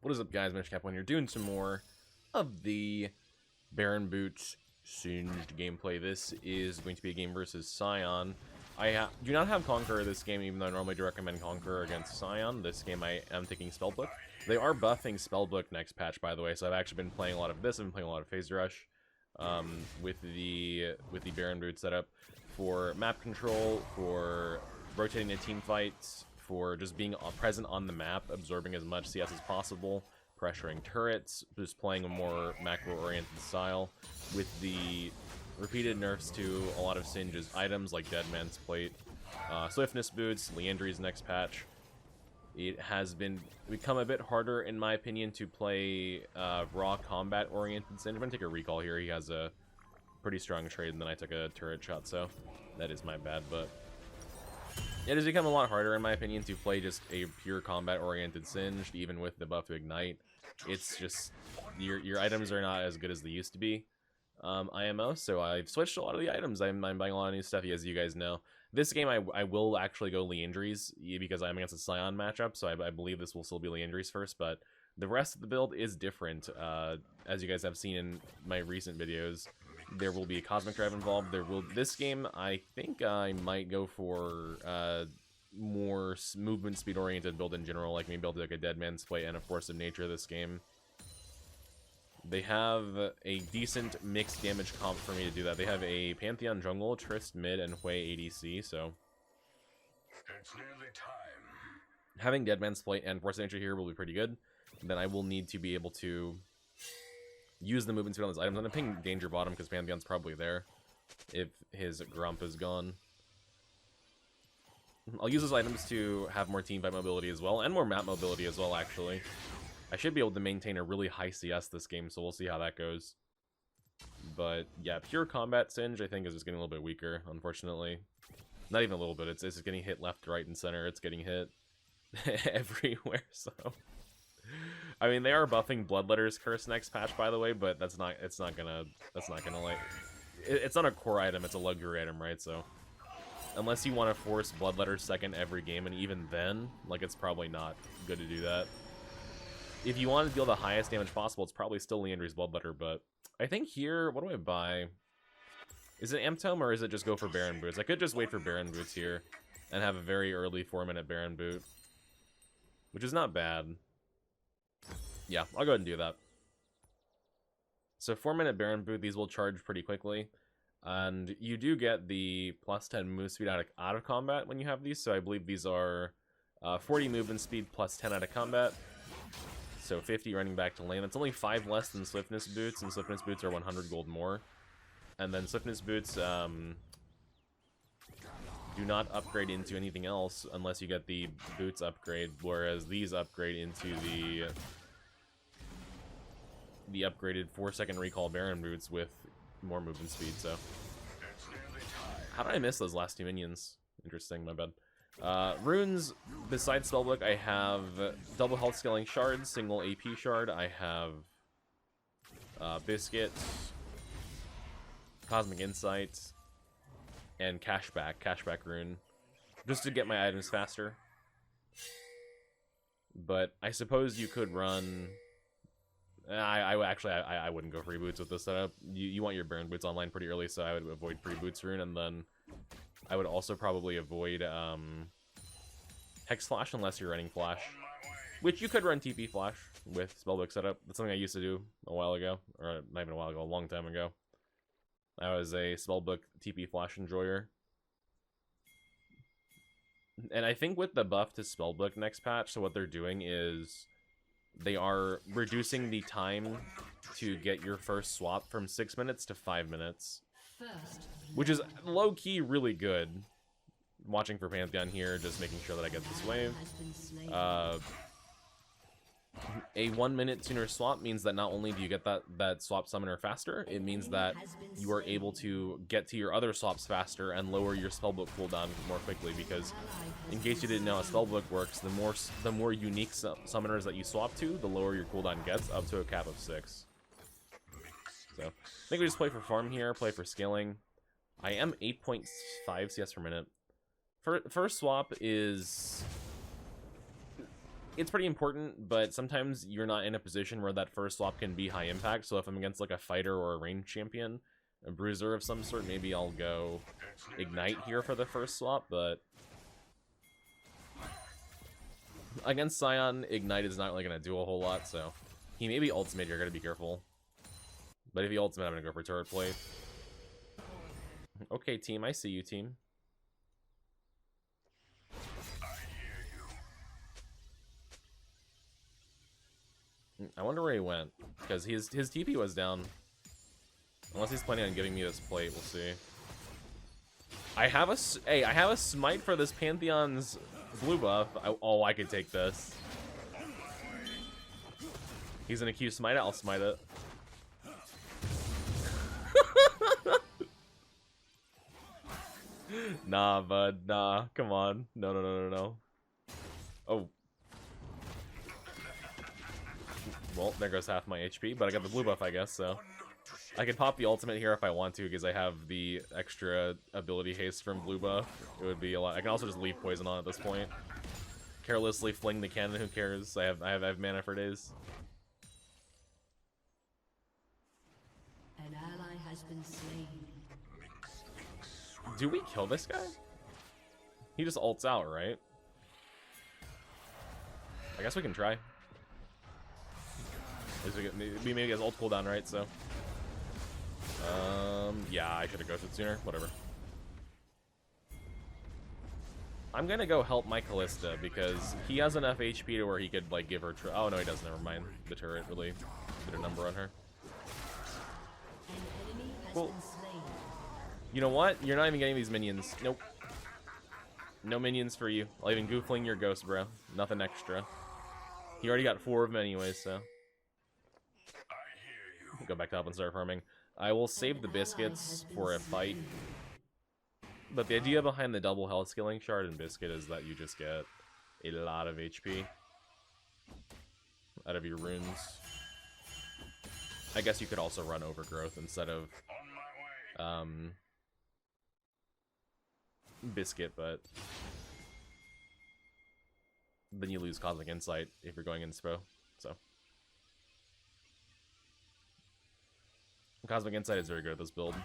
What is up, guys? MishCap when you're doing some more of the Baron Boots Singed gameplay. This is going to be a game versus Sion. I do not have Conqueror this game, even though I normally do recommend Conqueror against Sion. This game I am taking Spellbook. They are buffing Spellbook next patch, by the way, so I've actually been playing a lot of this. I've been playing a lot of Phase Rush with the Baron Boot setup for map control, for rotating the team fights, for just being present on the map, absorbing as much CS as possible, pressuring turrets, just playing a more macro-oriented style, with the repeated nerfs to a lot of Singe's items like Dead Man's Plate, Swiftness Boots, Liandry's next patch. It has become a bit harder, in my opinion, to play raw combat-oriented Singe. I'm going to take a recall here. He has a pretty strong trade, and then I took a turret shot, so that is my bad, but it has become a lot harder, in my opinion, to play just a pure combat-oriented Singed, even with the buff to Ignite. It's just, your items are not as good as they used to be, IMO, so I've switched a lot of the items. I'm buying a lot of new stuff, as you guys know. This game, I will actually go Liandry's, because I'm against a Sion matchup, so I believe this will still be Liandry's first, but the rest of the build is different. As you guys have seen in my recent videos, there will be a Cosmic Drive involved. This game, I think I might go for more movement speed oriented build in general, like maybe I'll do like a Dead Man's Plate and a Force of Nature this game. They have a decent mixed damage comp for me to do that. They have a Pantheon jungle, Trist mid, and Hui ADC, so it's nearly time. Having Dead Man's Plate and Force of Nature here will be pretty good. Then I will need to be able to use the movement speed on those items. I'm gonna ping Danger Bottom because Pantheon's probably there if his Grump is gone. I'll use those items to have more team fight mobility as well, and more map mobility as well, actually. I should be able to maintain a really high CS this game, so we'll see how that goes. But yeah, pure combat Singe, I think, is just getting a little bit weaker, unfortunately. Not even a little bit, it's getting hit left, right, and center. It's getting hit everywhere, so I mean, they are buffing Bloodletter's Curse next patch, by the way, but it's not gonna like, it's not a core item, it's a luxury item, right? So unless you want to force Bloodletter second every game, and even then, like, it's probably not good to do that. If you want to deal the highest damage possible, it's probably still Liandry's Bloodletter, but I think here, what do I buy? Is it Amp Tome, or is it just go for Baron Boots? I could just wait for Baron Boots here and have a very early 4-minute Baron Boot, which is not bad. Yeah, I'll go ahead and do that. So 4-minute Baron Boot, these will charge pretty quickly. And you do get the plus 10 move speed out of combat when you have these. So I believe these are 40 movement speed plus 10 out of combat. So 50 running back to lane. That's only 5 less than Swiftness Boots, and Swiftness Boots are 100 gold more. And then Swiftness Boots do not upgrade into anything else unless you get the Boots upgrade, whereas these upgrade into the upgraded 4-second recall Baron Boots with more movement speed. So how did I miss those last 2 minions? Interesting, my bad. Runes, besides Spellbook, I have double health scaling shards, single AP shard. I have Biscuit, Cosmic Insight, and Cashback rune, just to get my items faster. But I suppose you could run. I wouldn't go free boots with this setup. You want your Baron Boots online pretty early, so I would avoid free boots rune, and then I would also probably avoid Hex Flash unless you're running Flash, which you could run TP Flash with Spellbook setup. That's something I used to do a while ago, or not even a while ago, a long time ago. I was a Spellbook TP Flash enjoyer. And I think with the buff to Spellbook next patch, so what they're doing is they are reducing the time to get your first swap from 6 minutes to 5 minutes. Which is low-key really good. Watching for Pantheon here, just making sure that I get this wave. A 1 minute sooner swap means that not only do you get that swap summoner faster, it means that you are able to get to your other swaps faster and lower your spellbook cooldown more quickly, because in case you didn't know how spellbook works, the more unique summoners that you swap to, the lower your cooldown gets, up to a cap of 6. So I think we just play for farm here, play for scaling. I am 8.5 CS per minute. First swap is it's pretty important, but sometimes you're not in a position where that first swap can be high impact. So if I'm against like a fighter or a ranged champion, a bruiser of some sort, maybe I'll go Ignite here for the first swap, but against Sion, Ignite is not really going to do a whole lot, so he may be ultimate, you're going to be careful. But if he ultimate, I'm going to go for turret plate. Okay, team, I see you, team. I wonder where he went, because his TP was down. Unless he's planning on giving me this plate, we'll see. I have a smite for this Pantheon's blue buff. I could take this. He's gonna Q smite it, I'll smite it. Nah, bud, nah, come on. No. Oh. Well, there goes half my HP, but I got the blue buff, I guess, so. I could pop the ultimate here if I want to, because I have the extra ability haste from blue buff. It would be a lot. I can also just leave poison on at this point. Carelessly fling the cannon, who cares? I have mana for days. An ally has been slain. Do we kill this guy? He just ults out, right? I guess we can try. We maybe has ult cooldown, right? So, yeah, I should have ghosted sooner. Whatever. I'm gonna go help my Kalista because he has enough HP to where he could like give her. Oh no, he doesn't. Never mind. The turret really did a number on her. Well, you know what? You're not even getting these minions. Nope. No minions for you. I'll even goofling your ghost, bro. Nothing extra. He already got 4 of them anyways, so. Go back up and start farming. I will save the biscuits for a fight. But the idea behind the double health scaling shard and biscuit is that you just get a lot of HP out of your runes. I guess you could also run overgrowth instead of biscuit, but then you lose Cosmic Insight if you're going inspo. So Cosmic Insight is very good at this build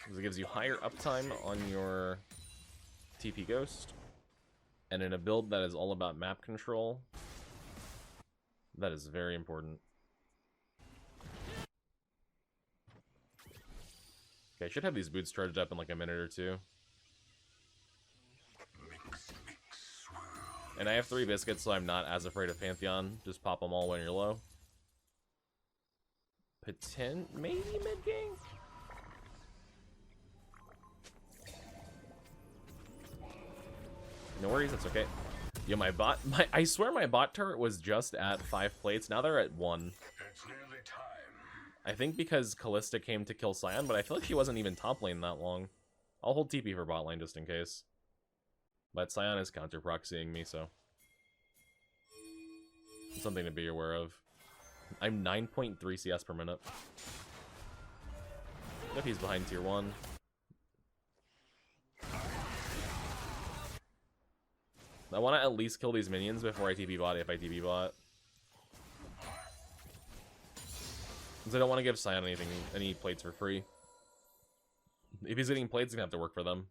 because it gives you higher uptime on your TP Ghost, and in a build that is all about map control, that is very important. Okay, I should have these boots charged up in like a minute or two. And I have 3 biscuits, so I'm not as afraid of Pantheon. Just pop them all when you're low. Maybe mid-game? No worries, that's okay. Yo, I swear my bot turret was just at 5 plates. Now they're at 1. I think because Kalista came to kill Sion, but I feel like she wasn't even top lane that long. I'll hold TP for bot lane just in case. But Sion is counter proxying me, so something to be aware of. I'm 9.3 CS per minute. If he's behind tier 1. I want to at least kill these minions before I TP bot if I TP bot. Because I don't want to give Sion any plates for free. If he's getting plates, he's going to have to work for them.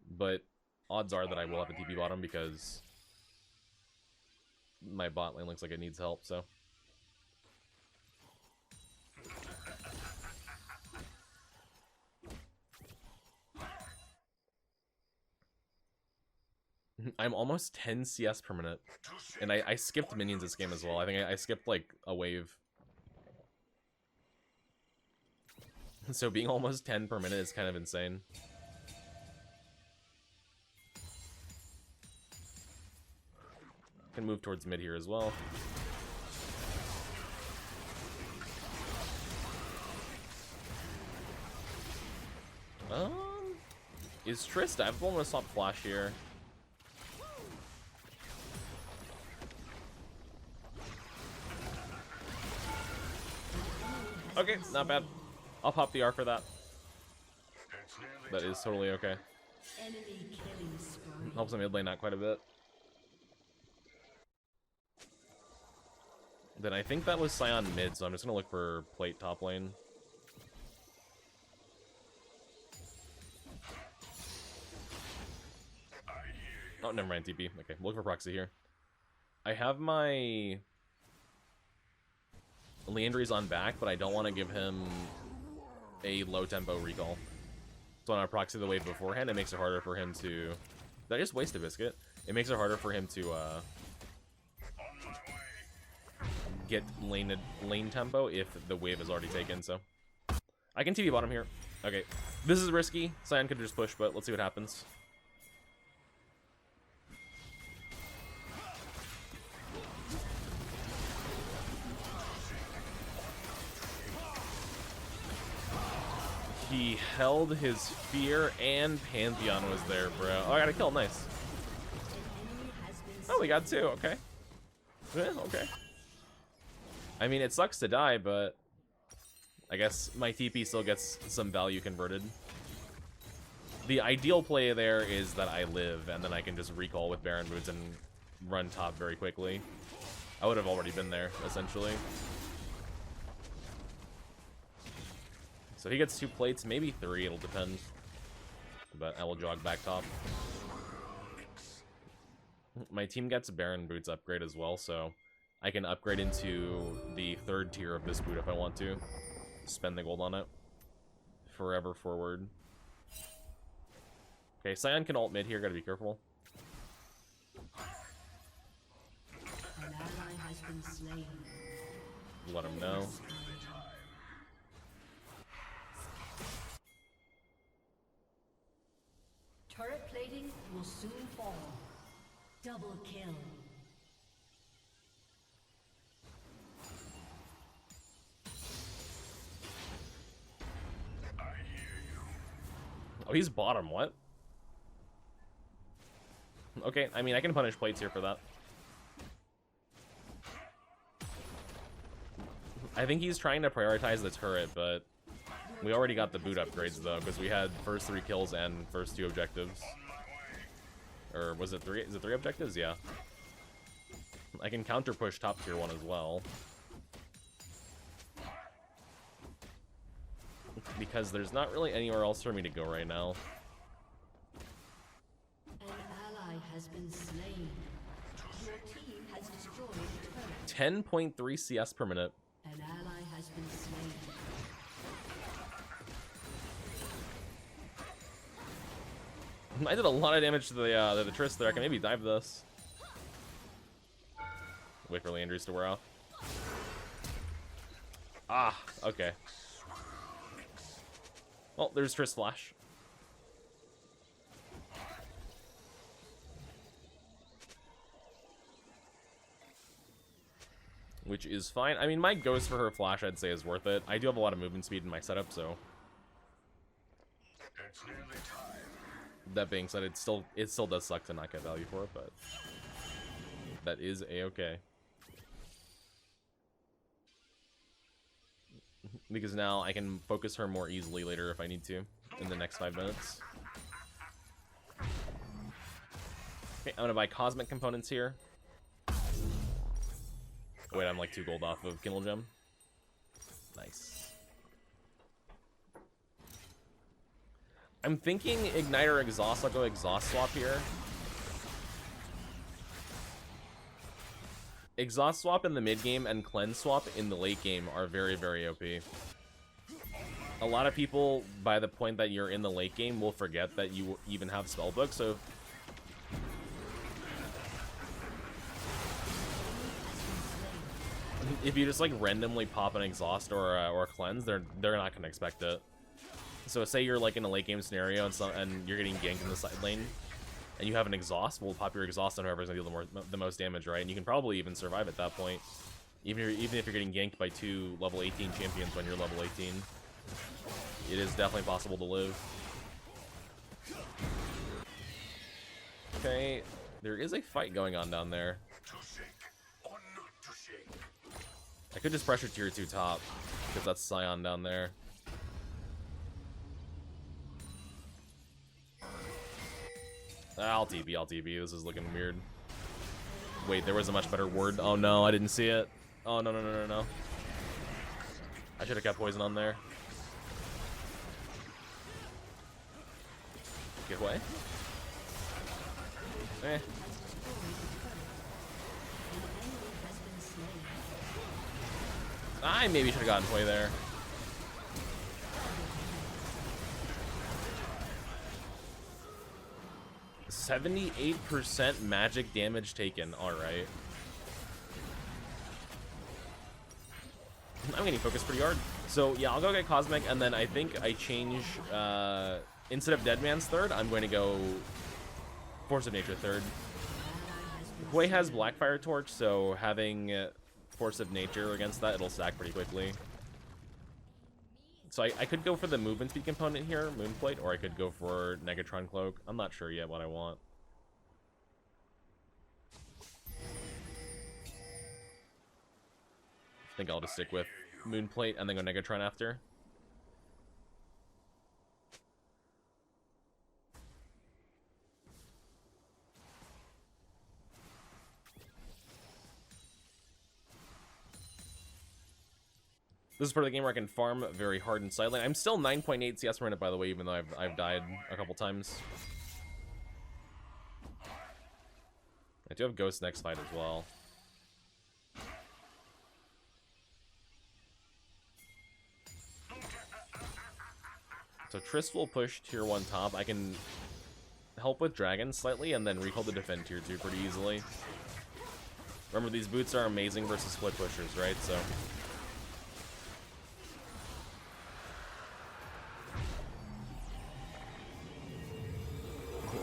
But odds are that I will have a TP bottom because my bot lane looks like it needs help, so. I'm almost 10 CS per minute. And I skipped minions this game as well. I think I skipped like a wave. So being almost 10 per minute is kind of insane. Can move towards mid here as well. Is Trista? I've almost stopped flash here. Okay, not bad. I'll pop the R for that. That is totally okay. Helps the mid lane out quite a bit. Then I think that was Sion mid, so I'm just gonna look for plate top lane. Oh, never mind, TP. Okay, look for proxy here. I have my Leandry's on back, but I don't want to give him a low tempo recall. So when I proxy the wave beforehand, it makes it harder for him to... Did I just waste a biscuit? It makes it harder for him to get lane tempo if the wave is already taken, so... I can TP bottom here. Okay, this is risky. Sion could just push, but let's see what happens. He held his fear and Pantheon was there, bro. Oh, I got a kill. Nice. Oh, we got two. Okay. Yeah, okay. I mean, it sucks to die, but I guess my TP still gets some value converted. The ideal play there is that I live, and then I can just recall with Baron Boots and run top very quickly. I would have already been there, essentially. So he gets 2 plates, maybe 3, it'll depend. But I will jog back top. My team gets a Baron Boots upgrade as well, so I can upgrade into the 3rd tier of this boot if I want to. Spend the gold on it. Forever forward. Okay, Sion can ult mid here, gotta be careful. An ally has been slain. Let him know. Turret plating will soon fall. Double kill. I hear you. Oh, he's bottom, what? Okay, I mean, I can punish plates here for that. I think he's trying to prioritize the turret, but we already got the boot upgrades, though, because we had first 3 kills and first 2 objectives. Or was it 3? Is it 3 objectives? Yeah. I can counter push top tier 1 as well. Because there's not really anywhere else for me to go right now. An ally has been slain. Your team has destroyed a turret. 10.3 CS per minute. An ally has been slain. I did a lot of damage to the Triss there. I can maybe dive this. Wait for Leandry's to wear off. Ah, okay. Well, there's Triss Flash. Which is fine. I mean, my Ghost for her Flash, I'd say, is worth it. I do have a lot of movement speed in my setup, so... It's nearly time. That being said, it still does suck to not get value for it, but... That is a-okay. Because now I can focus her more easily later if I need to, in the next 5 minutes. Okay, I'm gonna buy Cosmic Components here. Wait, I'm like 2 gold off of Kindle Gem. Nice. I'm thinking Igniter Exhaust. I'll go Exhaust Swap here. Exhaust Swap in the mid game and Cleanse Swap in the late game are very, very OP. A lot of people, by the point that you're in the late game, will forget that you even have Spellbook, so... If you just like randomly pop an Exhaust or a Cleanse, they're not gonna expect it. So say you're like in a late game scenario and you're getting ganked in the side lane, and you have an Exhaust, we'll pop your Exhaust on whoever's gonna deal the most damage, right? And you can probably even survive at that point, even if you're getting ganked by 2 level 18 champions when you're level 18. It is definitely possible to live. Okay, there is a fight going on down there. To shake or not to shake. I could just pressure tier 2 top, because that's Sion down there. I'll TP, I'll TP. This is looking weird. Wait, there was a much better word. Oh no, I didn't see it. Oh no, no, no, no, no. I should have kept poison on there. Get away. Eh. I maybe should have gotten play there. %78 magic damage taken. Alright. I'm getting focused pretty hard. So yeah, I'll go get Cosmic, and then I think I change, instead of Deadman's third, I'm going to go Force of Nature third. Hui has Blackfire Torch, so having Force of Nature against that, it'll stack pretty quickly. So I could go for the movement speed component here, Moonplate, or I could go for Negatron Cloak. I'm not sure yet what I want. I think I'll just stick with Moonplate and then go Negatron after. This is part of the game where I can farm very hard in side lane. I'm still 9.8 CS per minute, by the way, even though I've died a couple times. I do have Ghost next fight as well. So Triss will push tier 1 top. I can help with Dragon slightly and then recall to defend tier 2 pretty easily. Remember, these boots are amazing versus split pushers, right? So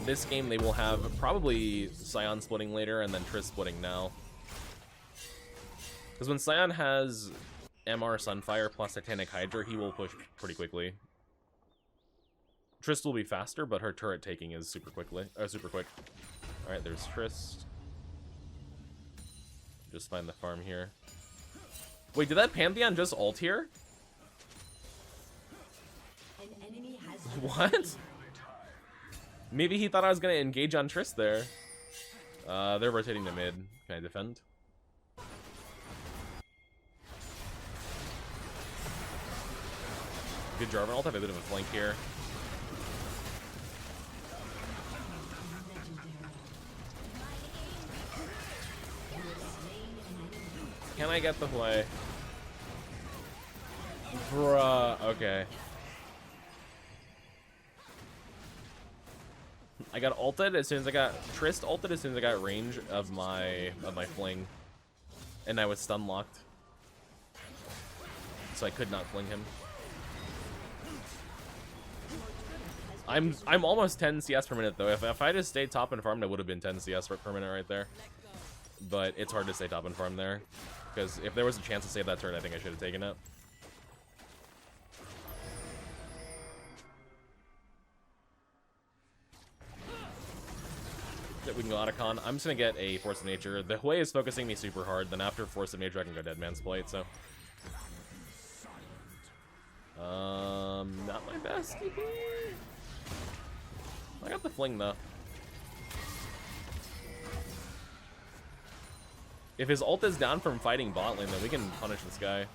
this game they will have probably Sion splitting later and then Triss splitting now. Because when Sion has MR Sunfire plus Titanic Hydra, he will push pretty quickly. Triss will be faster, but her turret taking is super quick. Alright, there's Triss. Just find the farm here. Wait, did that Pantheon just ult here? An enemy has What? Maybe he thought I was gonna engage on Triss there. They're rotating to mid. Can I defend? Good Jarvan. I'll have a bit of a flank here. Can I get the play? Bruh, okay. I got ulted as soon as I got Triss ulted as soon as I got range of my fling. And I was stun locked. So I could not fling him. I'm almost 10 CS per minute though. If I just stayed top and farmed, I would have been 10 CS per minute right there. But it's hard to stay top and farm there. Because if there was a chance to save that turn, I think I should have taken it. We can go Otacon. I'm just gonna get a Force of Nature. The Hui is focusing me super hard. Then after Force of Nature, I can go Deadman's Plate. So, not my best TP. I got the fling though. If his ult is down from fighting bot lane, then we can punish this guy.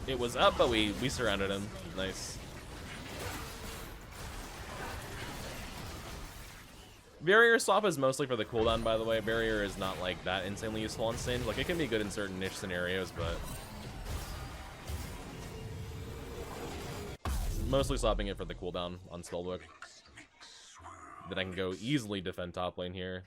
It was up, but we surrounded him. Nice. Barrier swap is mostly for the cooldown, by the way. Barrier is not like that insanely useful on stage. Like, it can be good in certain niche scenarios, but mostly swapping it for the cooldown on Spellbook. Then I can go easily defend top lane here.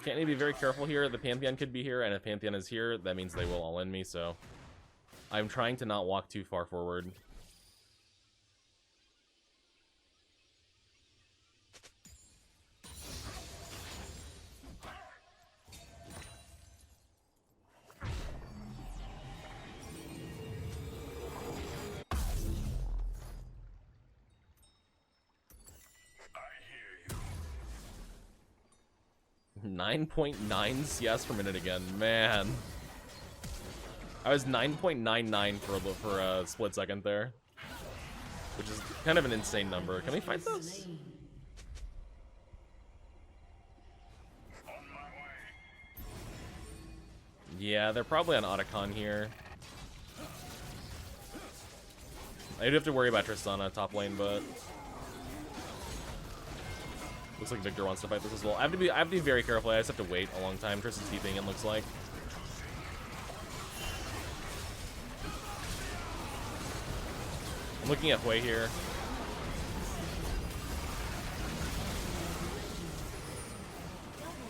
Can't need to be very careful here. The Pantheon could be here, and if Pantheon is here, that means they will all in me, so I'm trying to not walk too far forward. 9.9 CS per minute again, man. I was 9.99 for a split second there, which is kind of an insane number. Can we fight this? Yeah, they're probably on Otacon here. I do have to worry about Tristana top lane, but looks like Victor wants to fight this as well. I have to be very careful. I just have to wait a long time. Tristan's TPing, it looks like. I'm looking at Hui here.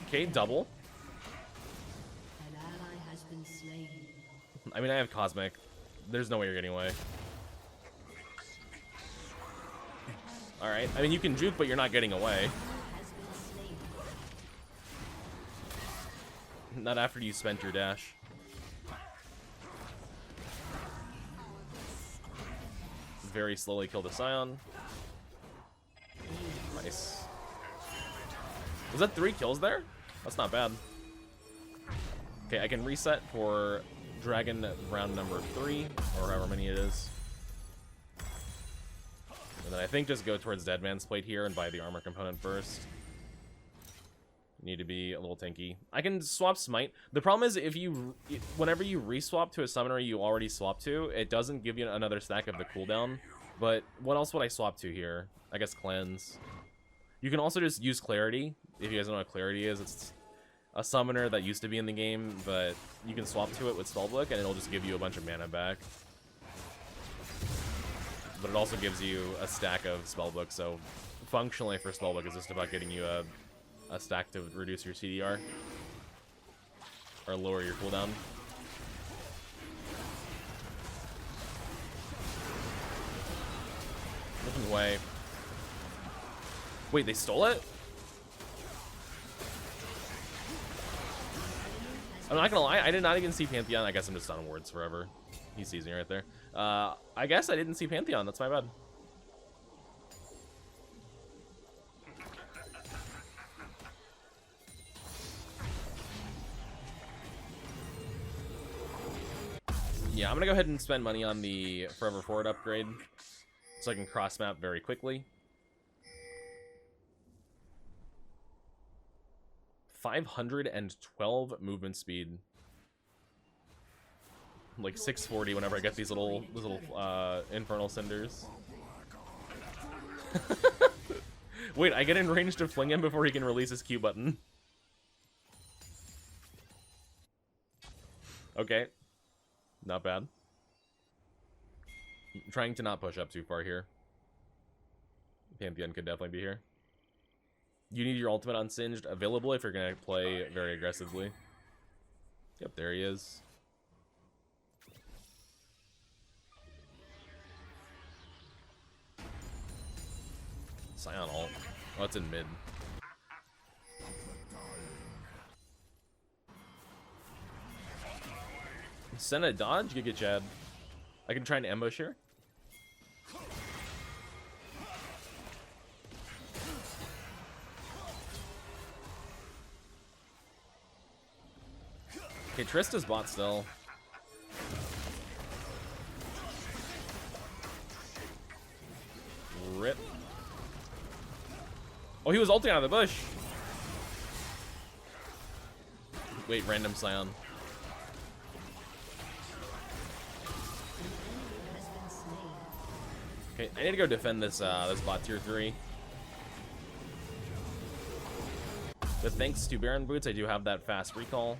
Okay, double. An ally has been slain. I mean, I have Cosmic. There's no way you're getting away. Alright, I mean, you can juke, but you're not getting away. Has been slain. Not after you spent your dash. Very slowly kill the Scion. Nice. Was that 3 kills there? That's not bad. Okay, I can reset for Dragon round number 3, or however many it is. And then I think just go towards Dead Man's Plate here and buy the armor component first. Need to be a little tanky. I can swap Smite. The problem is if you, whenever you reswap to a summoner you already swapped to, it doesn't give you another stack of the cooldown. But what else would I swap to here? I guess Cleanse. You can also just use Clarity. If you guys don't know what Clarity is, it's a summoner that used to be in the game, but you can swap to it with Spellbook and it'll just give you a bunch of mana back. But it also gives you a stack of Spellbook, so functionally for Spellbook it's just about getting you a stack to reduce your CDR or lower your cooldown. Looking away. Wait, they stole it? I'm not gonna lie, I did not even see Pantheon. I guess I'm just on wards forever. He sees me right there. I guess I didn't see Pantheon. That's my bad. Yeah, I'm gonna go ahead and spend money on the Forever Forward upgrade so I can cross map very quickly. 512 movement speed. Like 640 whenever I get these little infernal cinders. Wait, I get in range to fling him before he can release his Q button. Okay. Not bad. I'm trying to not push up too far here. Pantheon could definitely be here. You need your ultimate unsinged available if you're going to play very aggressively. Yep, there he is. Scion ult. Oh, it's in mid. Send a dodge? Good get Chad. I can try and ambush here. Okay, Trista's bot still. Rip. Oh, he was ulting out of the bush. Wait, random Scion. Okay, I need to go defend this this bot tier 3. But thanks to Baron Boots, I do have that fast recall.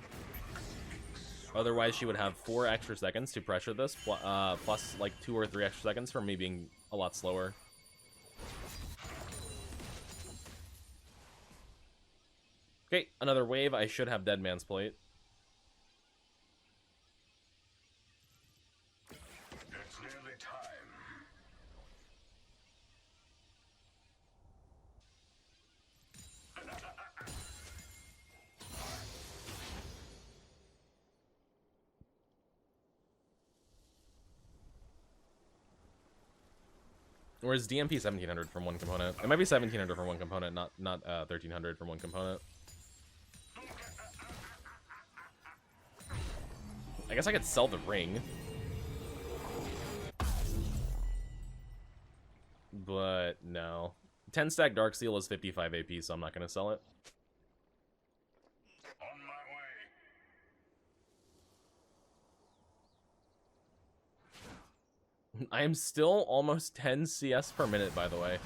Otherwise, she would have 4 extra seconds to pressure this, plus like 2 or 3 extra seconds from me being a lot slower. Okay, another wave. I should have Dead Man's Plate. It's nearly time. Or is DMP 1700 from one component? It might be 1700 from one component, not 1300 from one component. I guess I could sell the ring. But no. 10 stack Darksteel is 55 AP, so I'm not going to sell it. On my way. I am still almost 10 CS per minute, by the way.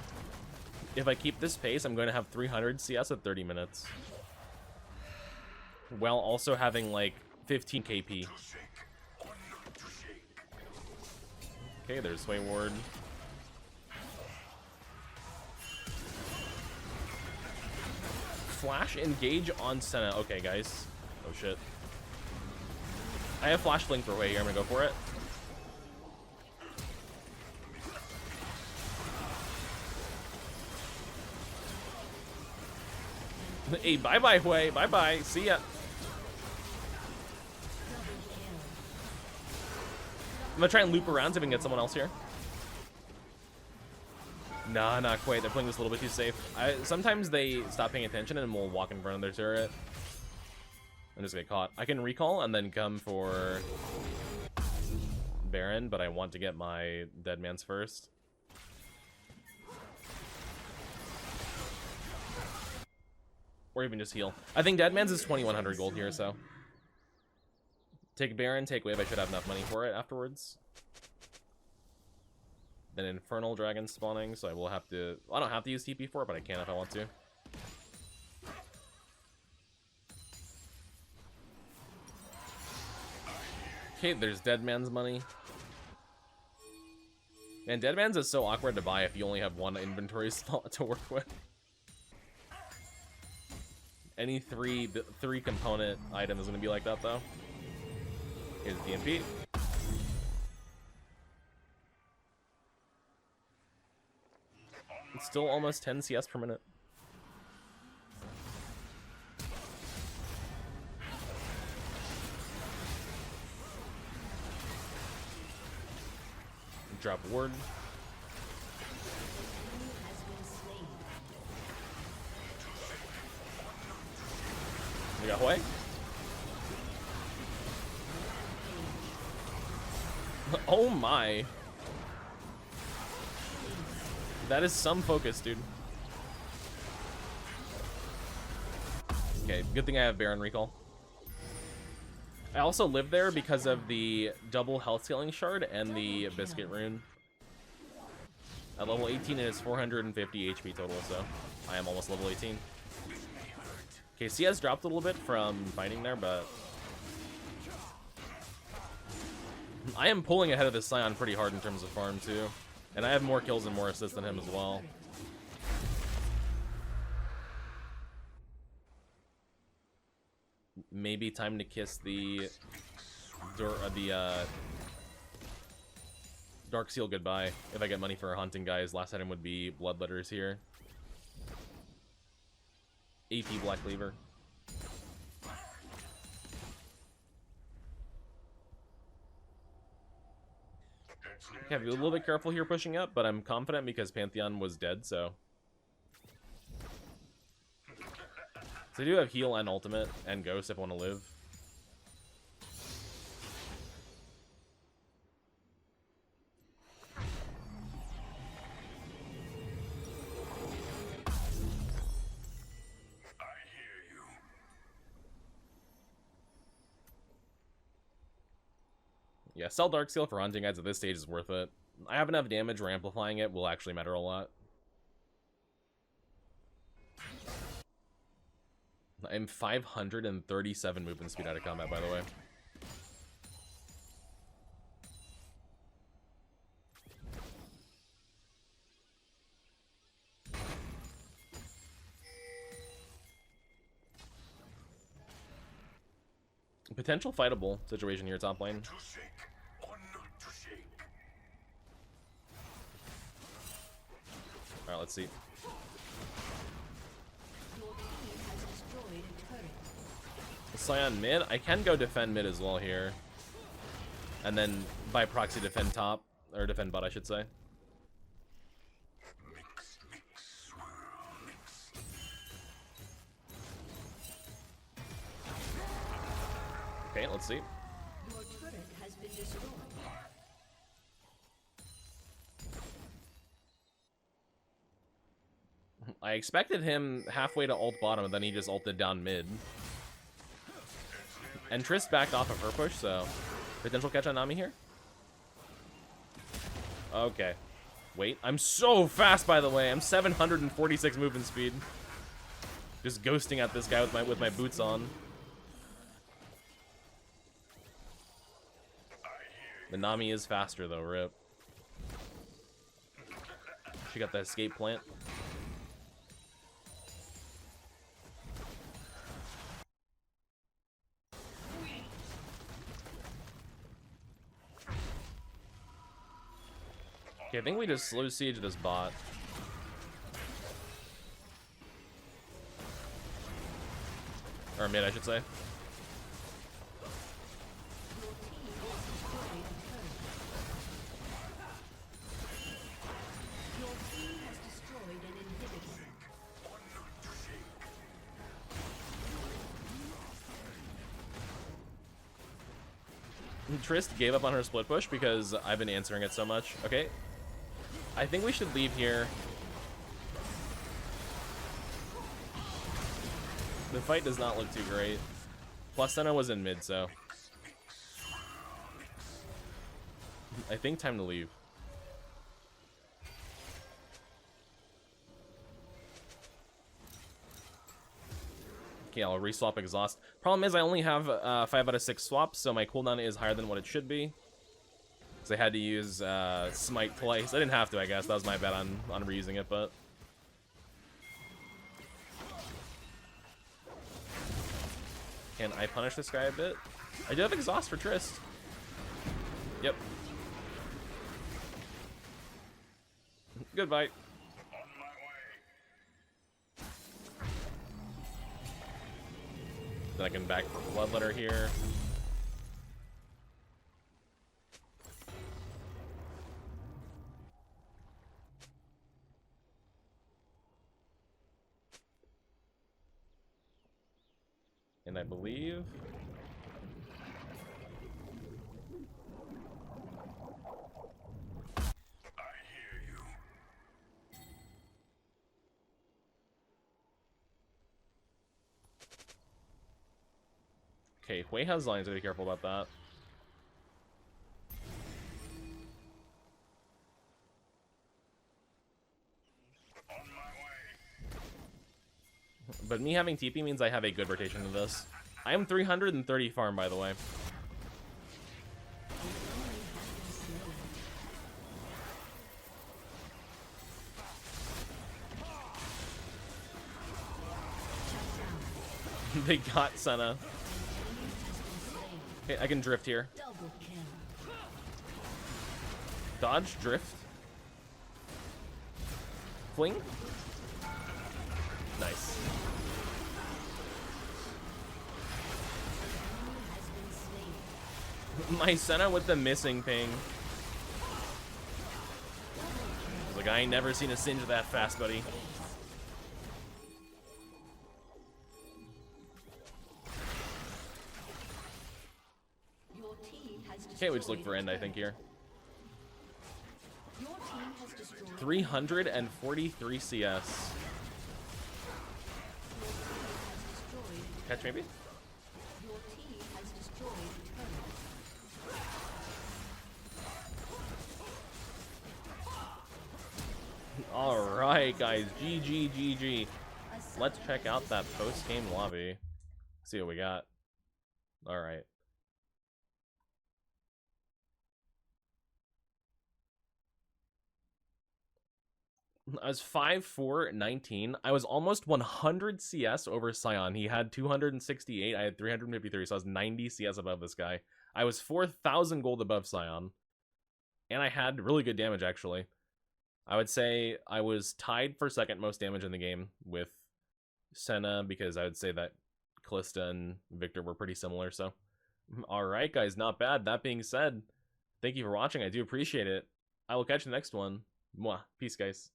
If I keep this pace, I'm going to have 300 CS at 30 minutes. While also having, like, 15 KP. Okay, there's Sway Ward. Flash engage on Senna. Okay, guys. Oh, shit. I have Flash Link for Way here. I'm going to go for it. Hey, bye-bye, Hui. Bye-bye. See ya. I'm gonna try and loop around see if I can get someone else here. Nah, not quite. They're playing this a little bit too safe. Sometimes they stop paying attention and will walk in front of their turret. And just get caught. I can recall and then come for Baron, but I want to get my Deadman's first. Or even just heal. I think Deadman's is 2100 gold here, so. Take Baron, take Wave. I should have enough money for it afterwards. Then Infernal Dragon spawning, so I will have to... Well, I don't have to use TP for it, but I can if I want to. Okay, there's Deadman's money. And Deadman's is so awkward to buy if you only have one inventory slot to work with. Any three component item is going to be like that, though. Here's DMP. It's still almost 10 CS per minute. Drop ward. We got Hui. Oh my. That is some focus, dude. Okay, good thing I have Baron recall. I also live there because of the double health scaling shard and the biscuit rune. At level 18 it is 450 HP total, so I am almost level 18. Okay, CS dropped a little bit from fighting there, but I am pulling ahead of this Sion pretty hard in terms of farm too. And I have more kills and more assists than him as well. Maybe time to kiss the Darksteel goodbye if I get money for hunting guys. Last item would be Bloodletters here. AP Black Cleaver. Okay, be a little bit careful here pushing up, but I'm confident because Pantheon was dead, so. So I do have heal and ultimate and ghost if I want to live. Yeah, sell Darksteel for hunting guides at this stage is worth it. I have enough damage where amplifying it will actually matter a lot. I'm 537 movement speed out of combat, by the way. Potential fightable situation here, top lane. Alright, let's see. Sion mid. I can go defend mid as well here. And then by proxy defend top. Or defend bot, I should say. Okay, let's see. Your been destroyed. I expected him halfway to ult bottom, and then he just ulted down mid. And Trist backed off of her push, so potential catch on Nami here. Okay. Wait, I'm so fast, by the way. I'm 746 movement speed. Just ghosting at this guy with my boots on. The Nami is faster though, rip. She got the escape plant. Okay, I think we just slow siege this bot. Or mid, I should say. Trist gave up on her split push because I've been answering it so much. Okay. I think we should leave here. The fight does not look too great. Plus, Senna was in mid, so I think time to leave. Okay, I'll reswap exhaust. Problem is I only have 5 out of 6 swaps, so my cooldown is higher than what it should be. So I had to use smite twice. I didn't have to, I guess. That was my bad on reusing it, but can I punish this guy a bit? I do have exhaust for Trist. Yep. Goodbye. Then I can back for Bloodletter here. And I believe okay, Hui has lines, so be careful about that. But me having TP means I have a good rotation of this. I am 330 farm, by the way. They got Senna. Okay, I can drift here. Dodge, drift. Fling. Nice. My Senna with the missing ping. I was like, I ain't never seen a Singe that fast, buddy. Okay, we just look for end, I think, here. 343 CS. Catch, maybe? Alright, guys. GG. Let's check out that post-game lobby. See what we got. Alright. I was 5'4", 19. I was almost 100 CS over Sion. He had 268. I had 353, so I was 90 CS above this guy. I was 4,000 gold above Sion. And I had really good damage, actually. I would say I was tied for second most damage in the game with Senna, because I would say that Kalista and Victor were pretty similar, so. Alright, guys, not bad. That being said, thank you for watching. I do appreciate it. I will catch you the next one. Mwah. Peace, guys.